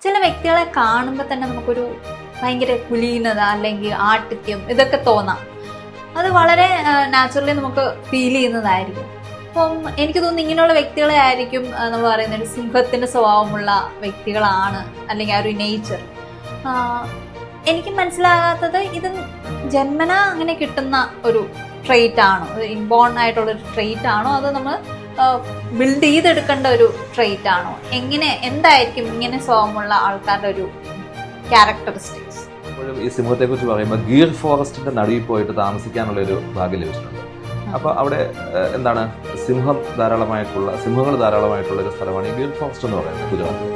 ചില വ്യക്തികളെ കാണുമ്പോൾ തന്നെ നമുക്കൊരു ഭയങ്കര കുലീനത അല്ലെങ്കിൽ ആട്ടിത്യം ഇതൊക്കെ തോന്നാം. അത് വളരെ നാച്ചുറലി നമുക്ക് ഫീൽ ചെയ്യുന്നതായിരിക്കും. അപ്പം എനിക്ക് തോന്നുന്നു ഇങ്ങനെയുള്ള വ്യക്തികളെ ആയിരിക്കും നമ്മൾ പറയുന്നത് ഒരു സിംഹത്തിൻ്റെ സ്വഭാവമുള്ള വ്യക്തികളാണ്, അല്ലെങ്കിൽ ആ ഒരു നേച്ചർ. എനിക്ക് മനസ്സിലാകാത്തത് ഇത് ജന്മന അങ്ങനെ കിട്ടുന്ന ഒരു ട്രെയ്റ്റ് ആണോ, ഇൻബോൺ ആയിട്ടുള്ളൊരു ട്രെയ്റ്റ് ആണോ, അത് നമ്മൾ ബിൽഡ് ചെയ്തെടുക്കേണ്ട ഒരു ട്രെയ്റ്റ് ആണോ? എന്തായിരിക്കും ഇങ്ങനെ സ്വഭാവമുള്ള ആൾക്കാരുടെ ഒരു ക്യാരക്ടറിസ്റ്റിക്സ്? ഈ സിംഹത്തെ കുറിച്ച് പറയുമ്പോൾ ഗീർ ഫോറസ്റ്റിന്റെ നടുവിൽ പോയിട്ട് താമസിക്കാനുള്ള ഒരു ഭാഗ്യം ലഭിച്ചിട്ടുണ്ട്. അപ്പോൾ അവിടെ എന്താണ് സിംഹങ്ങൾ ധാരാളമായിട്ടുള്ള ഒരു സ്ഥലമാണ് ഈ ഗീർ ഫോറസ്റ്റ് എന്ന് പറയുന്നത്, ഗുജറാത്തിൽ.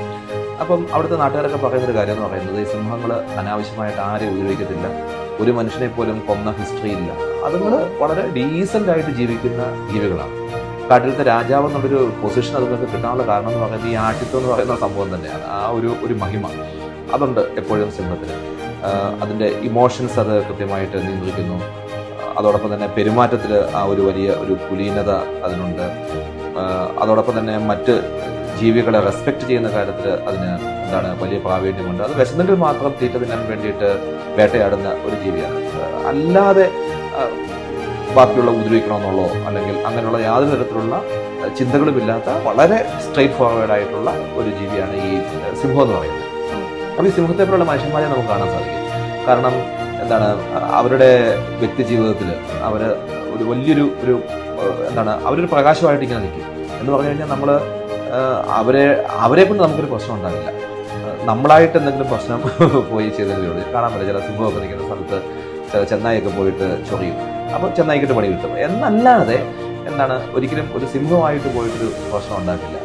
അപ്പം അവിടുത്തെ നാട്ടുകാരൊക്കെ പറയുന്നൊരു കാര്യം എന്ന് പറയുന്നത് ഈ സിംഹങ്ങൾ അനാവശ്യമായിട്ട് ആരെയും ഉപദ്രവിക്കത്തില്ല, ഒരു മനുഷ്യനെ പോലും കൊന്ന ഹിസ്റ്ററി ഇല്ല, അതുങ്ങൾ വളരെ ഡീസൻ്റ് ആയിട്ട് ജീവിക്കുന്ന ജീവികളാണ്. കാട്ടിലത്തെ രാജാവ് എന്നുള്ളൊരു പൊസിഷൻ അതുങ്ങൾക്ക് കിട്ടാനുള്ള കാരണം എന്ന് പറയുന്നത് ഈ ആട്ടിത്വം എന്ന് പറയുന്ന സംഭവം തന്നെയാണ്. ആ ഒരു മഹിമ അതുണ്ട് എപ്പോഴും സിംഹത്തിന്. അതിൻ്റെ ഇമോഷൻസ് അത് കൃത്യമായിട്ട് നിയന്ത്രിക്കുന്നു. അതോടൊപ്പം തന്നെ പെരുമാറ്റത്തിൽ ആ ഒരു വലിയ ഒരു കുലീനത അതിനുണ്ട്. അതോടൊപ്പം തന്നെ മറ്റ് ജീവികളെ റെസ്പെക്റ്റ് ചെയ്യുന്ന കാര്യത്തിൽ അതിന് വലിയ പ്രാവീണ്യമുണ്ട്. അത് വിശന്നെങ്കിൽ മാത്രം തീറ്റ തിന്നാൻ വേണ്ടിയിട്ട് വേട്ടയാടുന്ന ഒരു ജീവിയാണ്. അല്ലാതെ ബാക്കിയുള്ള ഉപദ്രവിക്കണമെന്നുള്ളോ അല്ലെങ്കിൽ അങ്ങനെയുള്ള യാതൊരു തരത്തിലുള്ള ചിന്തകളുമില്ലാത്ത വളരെ സ്ട്രെയിറ്റ് ഫോർവേഡ് ആയിട്ടുള്ള ഒരു ജീവിയാണ് ഈ സിംഹം എന്ന് പറയുന്നത്. അപ്പോൾ ഈ സിംഹത്തെ പോലുള്ള മനുഷ്യന്മാരെ നമുക്ക് കാണാൻ സാധിക്കും. കാരണം അവരുടെ വ്യക്തി ജീവിതത്തിൽ അവർ ഒരു വലിയൊരു അവരൊരു പ്രകാശമായിട്ട് ഇങ്ങനെ നിൽക്കും. എന്ന് പറഞ്ഞു കഴിഞ്ഞാൽ നമ്മൾ അവരെ കൊണ്ട് നമുക്കൊരു പ്രശ്നം ഉണ്ടാകില്ല. നമ്മളായിട്ട് എന്തെങ്കിലും പ്രശ്നം പോയി ചെയ്തതിലൂടെ കാണാൻ പറ്റില്ല. ചില സിംഹമൊക്കെ നിൽക്കുന്ന സ്ഥലത്ത് ചെന്നായിയൊക്കെ പോയിട്ട് ചൊറിയും, അപ്പോൾ ചെന്നായിക്കിട്ട് പണി കിട്ടും. എന്നല്ലാതെ ഒരിക്കലും ഒരു സിംഹമായിട്ട് പോയിട്ടൊരു പ്രശ്നം ഉണ്ടാക്കില്ല.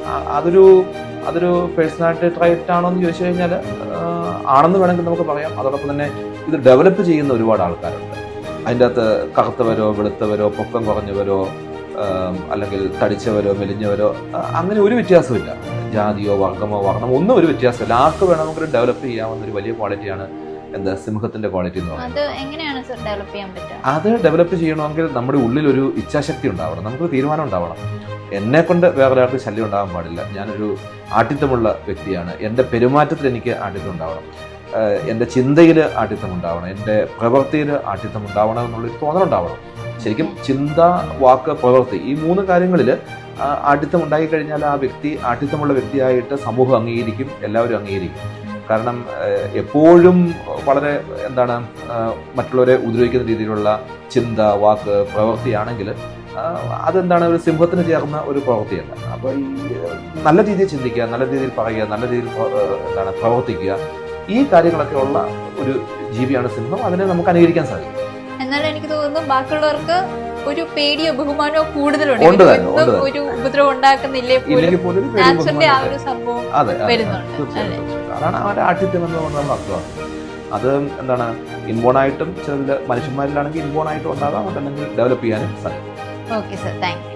അതൊരു പേഴ്സണാലിറ്റി ട്രൈറ്റ് ആണോ എന്ന് ചോദിച്ചു കഴിഞ്ഞാൽ ആണെന്ന് വേണമെങ്കിൽ നമുക്ക് പറയാം. അതോടൊപ്പം തന്നെ ഇത് ഡെവലപ്പ് ചെയ്യുന്ന ഒരുപാട് ആൾക്കാരുണ്ട്. അതിൻ്റെ അകത്ത് കറുത്തവരോ വെളുത്തവരോ പൊക്കം കുറഞ്ഞവരോ അല്ലെങ്കിൽ തടിച്ചവരോ മെലിഞ്ഞവരോ അങ്ങനെ ഒരു വ്യത്യാസമില്ല. ജാതിയോ വർഗമോ വർണ്ണമോ ഒന്നും ഒരു വ്യത്യാസമില്ല. ആർക്ക് വേണമെങ്കിലും ഡെവലപ്പ് ചെയ്യാവുന്ന ഒരു വലിയ ക്വാളിറ്റിയാണ് സിംഹത്തിന്റെ ക്വാളിറ്റി എന്ന് പറയുന്നത്. അത് ഡെവലപ്പ് ചെയ്യണമെങ്കിൽ നമ്മുടെ ഉള്ളിൽ ഒരു ഇച്ഛാശക്തി ഉണ്ടാവണം, നമുക്ക് തീരുമാനം ഉണ്ടാവണം. എന്നെ കൊണ്ട് വേറൊരാൾക്ക് ശല്യം ഉണ്ടാകാൻ പാടില്ല. ഞാനൊരു ആഠിത്യമുള്ള വ്യക്തിയാണ്. എൻ്റെ പെരുമാറ്റത്തിൽ എനിക്ക് ആഠിത്യം ഉണ്ടാവണം, എൻ്റെ ചിന്തയിൽ ആഠിത്യം ഉണ്ടാവണം, എൻ്റെ പ്രവൃത്തിയിൽ ആഠിത്യം ഉണ്ടാവണം എന്നുള്ളൊരു തോന്നലുണ്ടാവണം. ശരിക്കും ചിന്ത, വാക്ക്, പ്രവൃത്തി ഈ 3 കാര്യങ്ങളിൽ ആഠിത്യം ഉണ്ടായിക്കഴിഞ്ഞാൽ ആ വ്യക്തി ആഠിത്യമുള്ള വ്യക്തിയായിട്ട് സമൂഹം അംഗീകരിക്കും, എല്ലാവരും അംഗീകരിക്കും. കാരണം എപ്പോഴും വളരെ മറ്റുള്ളവരെ ഉപദ്രവിക്കുന്ന രീതിയിലുള്ള ചിന്ത, വാക്ക്, പ്രവൃത്തിയാണെങ്കിൽ ഒരു സിംഹത്തിന് ചേർന്ന ഒരു പ്രവൃത്തിയല്ല. അപ്പോൾ ഈ നല്ല രീതിയിൽ ചിന്തിക്കുക, നല്ല രീതിയിൽ പറയുക, നല്ല രീതിയിൽ പ്രവർത്തിക്കുക, ഈ കാര്യങ്ങളൊക്കെ ഉള്ള ഒരു ജീവിയാണ് സിംഹം. അതിനെ നമുക്ക് അനുകരിക്കാൻ സാധിക്കും. എന്നാലും എനിക്ക് തോന്നുന്നു ബാക്കിയുള്ളവർക്ക് ഒരു പേടിയോ ബഹുമാനോ കൂടുതലുണ്ട്. ഒരു ഉപദ്രവം ഉണ്ടാക്കുന്നില്ലേ പോലും നാച്ചുറലി ആ ഒരു സംഭവം വരുന്നുണ്ട്. അതാണ് അവരുടെ ആഠിത്യം എന്നുകൊണ്ട് നമ്മൾ അർത്ഥമാക്കുന്നത്. അത് ഇൻബോണായിട്ടും ചില മനുഷ്യന്മാരിലാണെങ്കിൽ ഇൻബോണായിട്ടും ഉണ്ടാകാം, അതല്ലെങ്കിൽ ഡെവലപ്പ് ചെയ്യാനും സാധിക്കും. Okay sir, thank you.